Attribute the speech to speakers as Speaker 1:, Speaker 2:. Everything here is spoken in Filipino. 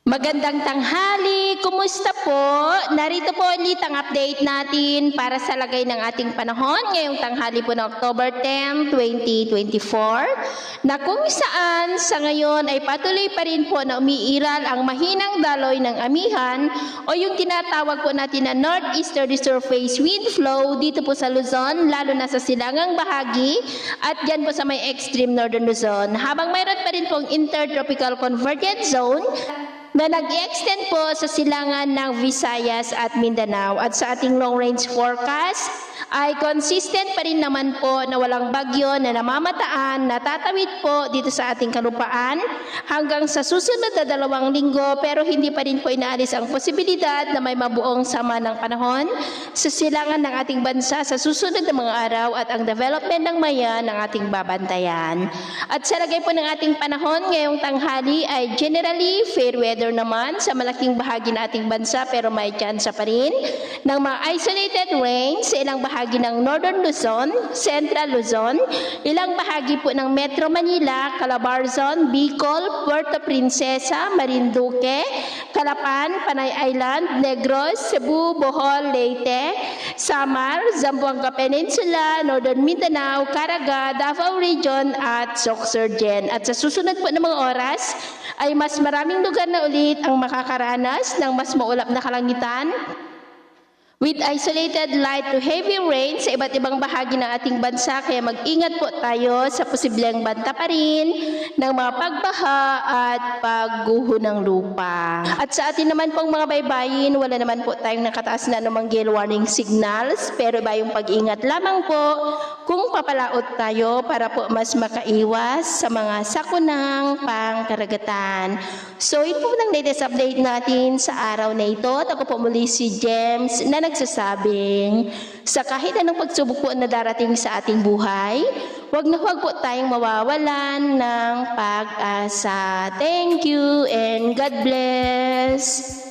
Speaker 1: Magandang tanghali, kumusta po? Narito po ulit ang update natin para sa lagay ng ating panahon ngayong tanghali po ng October 10, 2024 na kung saan sa ngayon ay patuloy pa rin po na umiiral ang mahinang daloy ng amihan o yung tinatawag po natin na northeasterly surface wind flow dito po sa Luzon, lalo na sa silangang bahagi at dyan po sa may extreme northern Luzon, habang mayroon pa rin pong intertropical convergence zone na nag-extend po sa silangan ng Visayas at Mindanao. At sa ating long-range forecast ay consistent pa rin naman po na walang bagyo na namamataan, na tatawid po dito sa ating kalupaan hanggang sa susunod na 2 linggo, pero hindi pa rin po inaalis ang posibilidad na may mabuong sama ng panahon sa silangan ng ating bansa sa susunod na mga araw at ang development ng maya ng ating babantayan. At sa lagay po ng ating panahon ngayong tanghali ay generally fair weather naman sa malaking bahagi ng ating bansa, pero may tsansa pa rin ng mga isolated rain sa ilang bahagi ng Northern Luzon, Central Luzon, ilang bahagi po ng Metro Manila, Calabarzon, Bicol, Puerto Princesa, Marinduque, Calapan, Panay Island, Negros, Cebu, Bohol, Leyte, Samar, Zamboanga Peninsula, Northern Mindanao, Caraga, Davao Region at Sorsogon. At sa susunod po ng mga oras ay mas maraming lugar na ulit ang makakaranas ng mas maulap na kalangitan with isolated light to heavy rain sa iba't ibang bahagi ng ating bansa, kaya mag-ingat po tayo sa posibleng banta pa rin ng mga pagbaha at pagguho ng lupa. At sa atin naman pong mga baybayin, wala naman po tayong nakataas na anumang gale warning signals, pero iba yung pag-ingat lamang po kung papalaot tayo para po mas makaiwas sa mga sakunang pangkaragatan. So ito po ng latest update natin sa araw na ito. At ako po muli si James na nagsasabing sa kahit anong pagsubok po na darating sa ating buhay, huwag po tayong mawawalan ng pag-asa. Thank you and God bless.